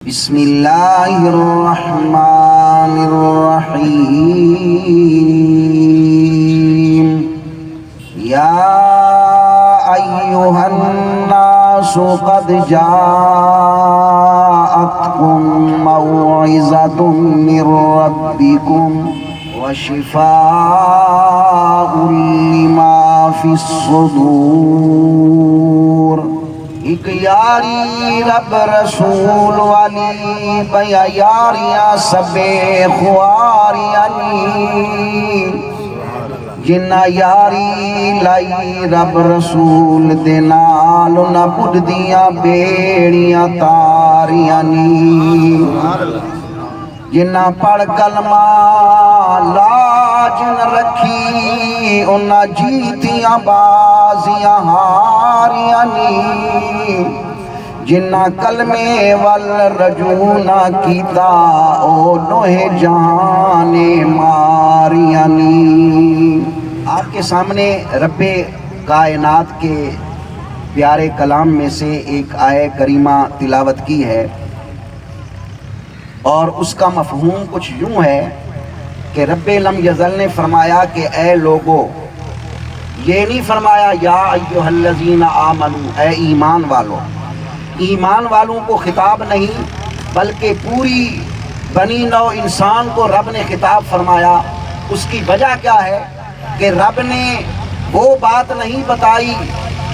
بسم اللہ الرحمن الرحیم یا ایہا الناس قد جاءتکم موعظۃ من ربکم وشفاء لما فی الصدور۔ ایک یاری رب رسول والی بیا یاریاں سبے خواری علی، جنہ یاری لائی رب رسول دے نال نہ بدھیاں بیڑیاں تاریاں نی، جنہ پڑھ کلمہ لاج نہ رکھی انہاں جیتیاں بازیاں ہاریاں نی، جنہ کلمے وال رجوع نہ کیتا او نوہ جانے ماریاں نی۔ آپ کے سامنے رب کائنات کے پیارے کلام میں سے ایک آیہ کریمہ تلاوت کی ہے، اور اس کا مفہوم کچھ یوں ہے کہ رب لم یزل نے فرمایا کہ اے لوگو، یہ نہیں فرمایا یا ایھا الذین آمنو، اے ایمان والو، ایمان والوں کو خطاب نہیں بلکہ پوری بنی نوع انسان کو رب نے خطاب فرمایا۔ اس کی وجہ کیا ہے کہ رب نے وہ بات نہیں بتائی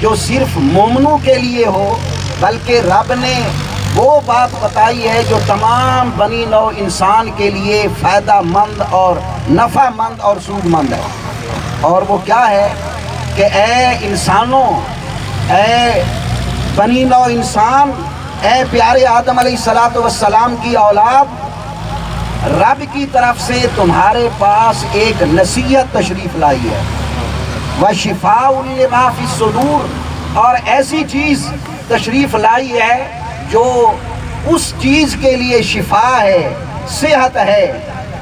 جو صرف مومنوں کے لیے ہو، بلکہ رب نے وہ بات بتائی ہے جو تمام بنی نوع انسان کے لیے فائدہ مند اور نفع مند اور سود مند ہے، اور وہ کیا ہے کہ اے انسانوں، اے بنی نوع انسان، اے پیارے آدم علیہ السلام کی اولاد، رب کی طرف سے تمہارے پاس ایک نصیحت تشریف لائی ہے، وشفاء لما فی الصدور، اور ایسی چیز تشریف لائی ہے جو اس چیز کے لیے شفا ہے، صحت ہے،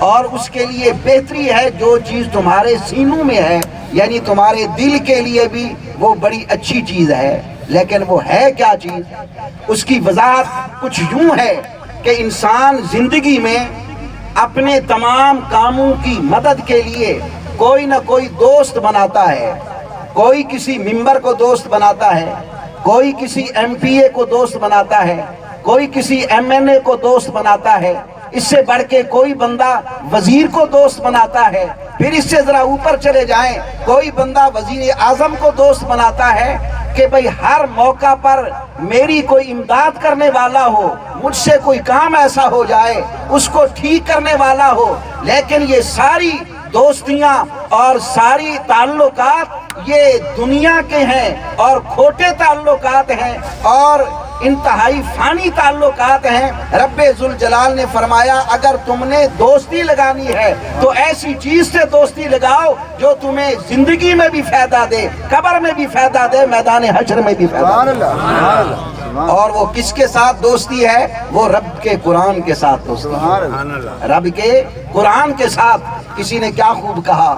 اور اس کے لیے بہتری ہے جو چیز تمہارے سینوں میں ہے، یعنی تمہارے دل کے لیے بھی وہ بڑی اچھی چیز ہے۔ لیکن وہ ہے کیا چیز؟ اس کی وضاحت کچھ یوں ہے کہ انسان زندگی میں اپنے تمام کاموں کی مدد کے لیے کوئی نہ کوئی دوست بناتا ہے، کوئی کسی ممبر کو دوست بناتا ہے، کوئی کسی ایم پی اے کو دوست بناتا ہے، کوئی کسی ایم این اے کو دوست بناتا ہے، اس سے بڑھ کے کوئی بندہ وزیر کو دوست بناتا ہے، پھر اس سے ذرا اوپر چلے جائیں کوئی بندہ وزیر اعظم کو دوست بناتا ہے کہ بھئی ہر موقع پر میری کوئی امداد کرنے والا ہو، مجھ سے کوئی کام ایسا ہو جائے اس کو ٹھیک کرنے والا ہو۔ لیکن یہ ساری دوستیاں اور ساری تعلقات یہ دنیا کے ہیں اور کھوٹے تعلقات ہیں اور انتہائی فانی تعلقات ہیں۔ رب ذوالجلال نے فرمایا اگر تم نے دوستی لگانی ہے تو ایسی چیز سے دوستی لگاؤ جو تمہیں زندگی میں بھی فائدہ دے، قبر میں بھی فائدہ دے، میدان حشر میں بھی فائدہ دے۔ اور وہ کس کے ساتھ دوستی ہے؟ وہ رب کے قرآن کے ساتھ دوستی ہے، رب کے قرآن کے ساتھ۔ کسی نے کیا خوب کہا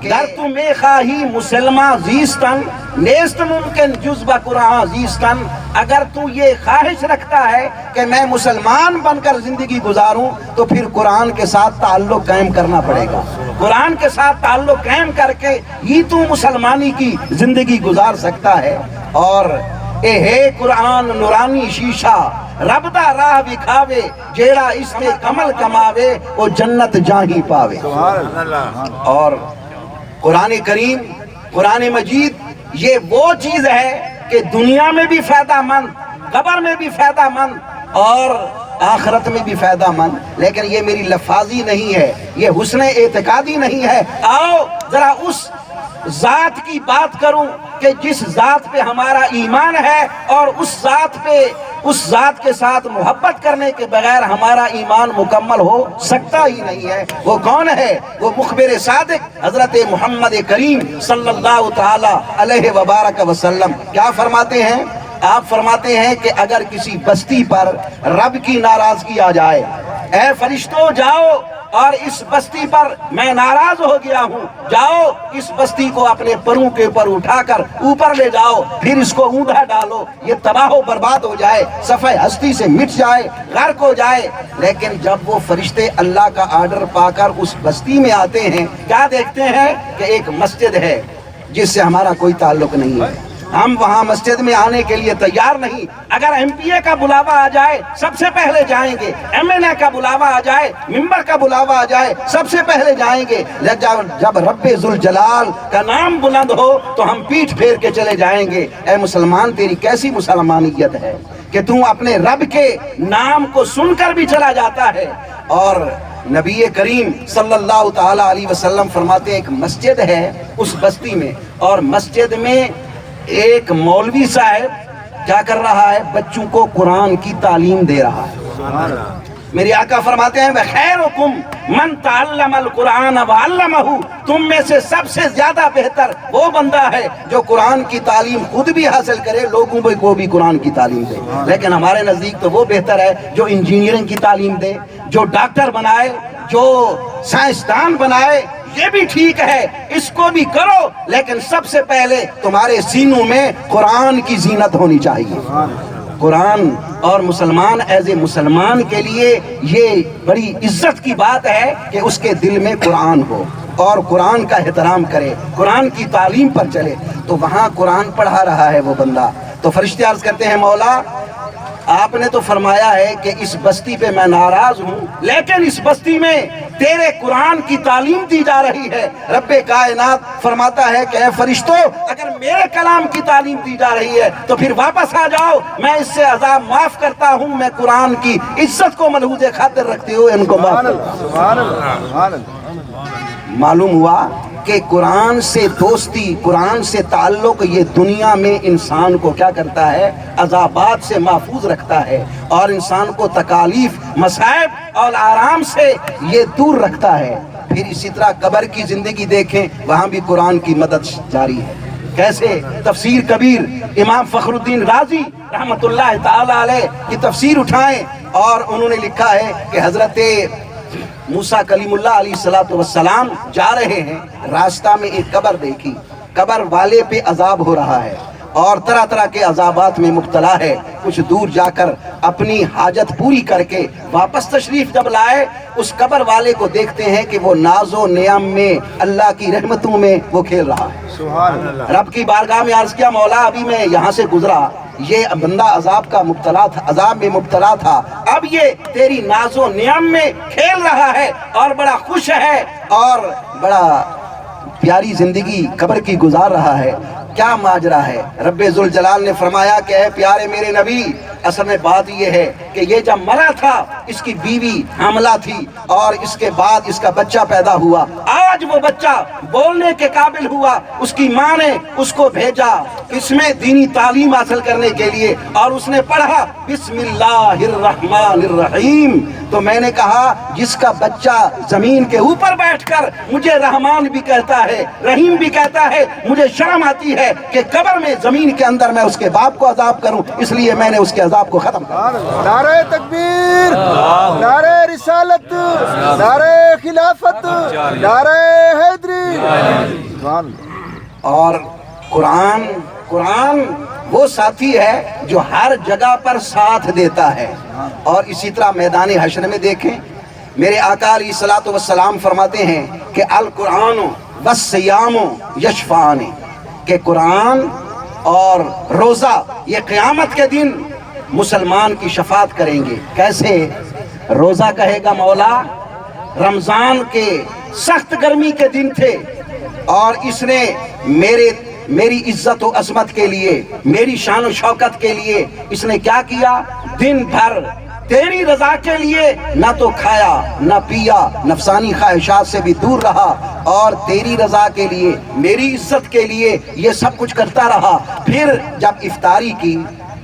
کہ در تمہیں خواہی مسلمہ زیستن نیست ممکن جز بقرآن زیستن، اگر تو یہ خواہش رکھتا ہے کہ میں مسلمان بن کر زندگی گزاروں تو پھر قرآن کے ساتھ تعلق قائم کرنا پڑے گا، قرآن کے ساتھ تعلق قائم کر کے ہی تو مسلمانی کی زندگی گزار سکتا ہے۔ اور اے ہے قرآن نورانی شیشہ رب دا راہ وکھاوے، جیڑا اس تے کمل کماوے وہ جنت جاہی پاوے۔ اور قرآن کریم، قرآن مجید یہ وہ چیز ہے کہ دنیا میں بھی فائدہ مند، قبر میں بھی فائدہ مند اور آخرت میں بھی فائدہ مند۔ لیکن یہ میری لفاظی نہیں ہے، یہ حسن اعتقادی نہیں ہے۔ آؤ ذرا اس ذات کی بات کروں کہ جس ذات پہ ہمارا ایمان ہے اور اس ذات کے ساتھ محبت کرنے کے بغیر ہمارا ایمان مکمل ہو سکتا ہی نہیں ہے۔ وہ کون ہے؟ وہ مخبر صادق حضرت محمد کریم صلی اللہ تعالی علیہ وبارک وسلم کیا فرماتے ہیں؟ آپ فرماتے ہیں کہ اگر کسی بستی پر رب کی ناراضگی آ جائے، اے فرشتوں جاؤ اور اس بستی پر میں ناراض ہو گیا ہوں، جاؤ اس بستی کو اپنے پروں کے اوپر اٹھا کر اوپر لے جاؤ، پھر اس کو اوندا ڈالو، یہ تباہ و برباد ہو جائے، صفحہ ہستی سے مٹ جائے، غرق ہو جائے۔ لیکن جب وہ فرشتے اللہ کا آرڈر پا کر اس بستی میں آتے ہیں، کیا دیکھتے ہیں کہ ایک مسجد ہے جس سے ہمارا کوئی تعلق نہیں ہے، ہم وہاں مسجد میں آنے کے لیے تیار نہیں۔ اگر ایم پی اے کا بلاوا آ جائے سب سے پہلے جائیں گے، ایم این اے کا بلاوا آ جائے، ممبر کا بلاوا آ جائے سب سے پہلے جائیں گے، جب رب ذوالجلال کا نام بلند ہو تو ہم پیٹھ پھیر کے چلے جائیں گے۔ اے مسلمان، تیری کیسی مسلمانیت ہے کہ تم اپنے رب کے نام کو سن کر بھی چلا جاتا ہے۔ اور نبی کریم صلی اللہ تعالی علیہ وسلم فرماتے ہیں ایک مسجد ہے اس بستی میں، اور مسجد میں ایک مولوی صاحب کیا کر رہا ہے؟ بچوں کو قرآن کی تعلیم دے رہا ہے۔ میرے آقا فرماتے ہیں خیرکم من تعلم القرآن وعلمہ، تم میں سے سب سے زیادہ بہتر وہ بندہ ہے جو قرآن کی تعلیم خود بھی حاصل کرے، لوگوں کو بھی قرآن کی تعلیم دے۔ لیکن ہمارے نزدیک تو وہ بہتر ہے جو انجینئرنگ کی تعلیم دے، جو ڈاکٹر بنائے، جو سائنسدان بنائے، یہ بھی ٹھیک ہے، اس کو بھی کرو، لیکن سب سے پہلے تمہارے سینوں میں قرآن کی زینت ہونی چاہیے۔ قرآن اور مسلمان ایز اے مسلمان کے لیے یہ بڑی عزت کی بات ہے کہ اس کے دل میں قرآن ہو اور قرآن کا احترام کرے، قرآن کی تعلیم پر چلے۔ تو وہاں قرآن پڑھا رہا ہے وہ بندہ، تو فرشتے عرض کرتے ہیں مولا آپ نے تو فرمایا ہے کہ اس بستی پہ میں ناراض ہوں، لیکن اس بستی میں تیرے قرآن کی تعلیم دی جا رہی ہے۔ رب کائنات فرماتا ہے کہ اے فرشتوں، اگر میرے کلام کی تعلیم دی جا رہی ہے تو پھر واپس آ جاؤ، میں اس سے عذاب معاف کرتا ہوں، میں قرآن کی عزت کو ملحوظ خاطر رکھتے ہوئے ان کو معاف کرتا ہوں۔ معلوم ہوا کہ قرآن سے دوستی، قرآن سے تعلق یہ دنیا میں انسان کو کیا کرتا ہے؟ عذابات سے محفوظ رکھتا ہے، اور انسان کو تکالیف، مصائب اور آرام سے یہ دور رکھتا ہے۔ پھر اسی طرح قبر کی زندگی دیکھیں، وہاں بھی قرآن کی مدد جاری ہے۔ کیسے؟ تفسیر کبیر امام فخر الدین رازی رحمت اللہ تعالی علیہ کی تفسیر اٹھائیں، اور انہوں نے لکھا ہے کہ حضرت موسیٰ کلیم اللہ علیہ السلام جا رہے ہیں، راستہ میں ایک قبر دیکھی، قبر والے پہ عذاب ہو رہا ہے اور طرح طرح کے عذابات میں مبتلا ہے۔ کچھ دور جا کر اپنی حاجت پوری کر کے واپس تشریف جب لائے، اس قبر والے کو دیکھتے ہیں کہ وہ ناز و نعم میں، اللہ کی رحمتوں میں وہ کھیل رہا ہے۔ سبحان اللہ۔ رب کی بارگاہ میں عرض کیا مولا ابھی میں یہاں سے گزرا، یہ بندہ عذاب کا مبتلا تھا، عذاب میں مبتلا تھا، اب یہ تیری ناز و نعم میں کھیل رہا ہے اور بڑا خوش ہے اور بڑا پیاری زندگی قبر کی گزار رہا ہے، کیا ماجرا ہے؟ رب ذوالجلال نے فرمایا کہ اے پیارے میرے نبی، اصل میں بات یہ ہے کہ یہ جب مرا تھا اس کی بیوی حاملہ تھی اور اس کے بعد اس کا بچہ پیدا ہوا، آج وہ بچہ بولنے کے قابل ہوا، اس کی ماں نے اس کو بھیجا اس میں دینی تعلیم حاصل کرنے کے لیے، اور اس نے پڑھا بسم اللہ الرحمن الرحیم۔ تو میں نے کہا جس کا بچہ زمین کے اوپر بیٹھ کر مجھے رحمان بھی کہتا ہے، رحیم بھی کہتا ہے، مجھے شرم آتی ہے کہ قبر میں زمین کے اندر میں اس کے باپ کو عذاب کروں، اس لیے میں نے اس کے عذاب کو ختم کر دیا۔ نعرہ تکبیر، نعرہ رسالت، نعرہ خلافت، نعرہ حیدری۔ اور قرآن وہ ساتھی ہے جو ہر جگہ پر ساتھ دیتا ہے۔ اور اسی طرح میدان حشر میں دیکھیں، میرے آقا علیہ الصلوۃ والسلام فرماتے ہیں کہ القرآن والصیام یشفعان، کہ قرآن اور روزہ یہ قیامت کے دن مسلمان کی شفاعت کریں گے۔ کیسے؟ روزہ کہے گا مولا رمضان کے سخت گرمی کے دن تھے اور اس نے میری عزت و عظمت کے لیے، میری شان و شوکت کے لیے اس نے کیا کیا؟ دن بھر تیری رضا کے لیے نہ تو کھایا نہ پیا، نفسانی خواہشات سے بھی دور رہا، اور تیری رضا کے لیے، میری عزت کے لیے یہ سب کچھ کرتا رہا۔ پھر جب افطاری کی،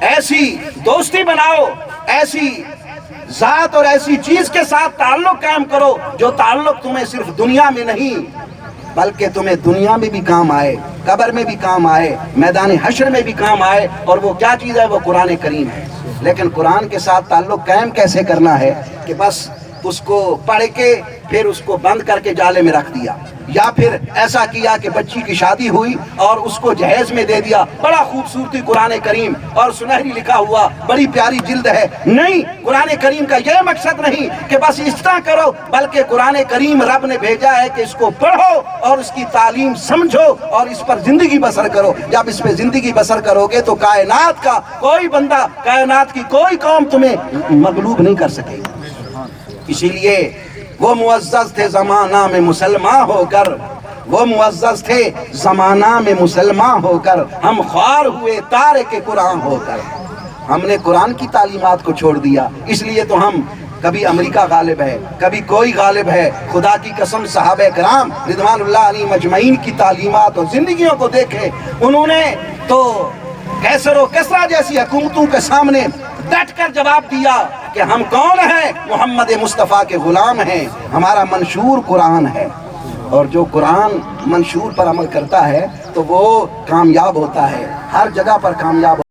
ایسی دوستی بناؤ، ایسی ذات اور ایسی چیز کے ساتھ تعلق قائم کرو جو تعلق تمہیں صرف دنیا میں نہیں بلکہ تمہیں دنیا میں بھی کام آئے، قبر میں بھی کام آئے، میدان حشر میں بھی کام آئے۔ اور وہ کیا چیز ہے؟ وہ قرآن کریم ہے۔ لیکن قرآن کے ساتھ تعلق قائم کیسے کرنا ہے کہ بس اس کو پڑھ کے پھر اس کو بند کر کے جالے میں رکھ دیا، یا پھر ایسا کیا کہ بچی کی شادی ہوئی اور اس کو جہیز میں دے دیا، بڑا خوبصورتی قرآن کریم اور سنہری لکھا ہوا، بڑی پیاری جلد ہے۔ نہیں، قرآن کریم کا یہ مقصد نہیں کہ بس اس طرح کرو، بلکہ قرآن کریم رب نے بھیجا ہے کہ اس کو پڑھو اور اس کی تعلیم سمجھو اور اس پر زندگی بسر کرو۔ جب اس پہ زندگی بسر کرو گے تو کائنات کا کوئی بندہ، کائنات کی کوئی قوم تمہیں مغلوب نہیں کر سکے گی۔ اسی لیے وہ معزز تھے زمانہ میں مسلمان ہو کر، وہ معزز تھے زمانہ میں مسلمان ہو کر، ہم خوار ہوئے تارک قرآن ہو کر۔ ہم نے قرآن کی تعلیمات کو چھوڑ دیا، اس لیے تو ہم کبھی امریکہ غالب ہے، کبھی کوئی غالب ہے۔ خدا کی قسم صحابہ کرام رضوان اللہ علیہم اجمعین کی تعلیمات اور زندگیوں کو دیکھیں، انہوں نے تو کیسر و کسرا جیسی حکومتوں کے سامنے ڈٹ کر جواب دیا کہ ہم کون ہیں؟ محمد مصطفیٰ کے غلام ہیں، ہمارا منشور قرآن ہے۔ اور جو قرآن منشور پر عمل کرتا ہے تو وہ کامیاب ہوتا ہے، ہر جگہ پر کامیاب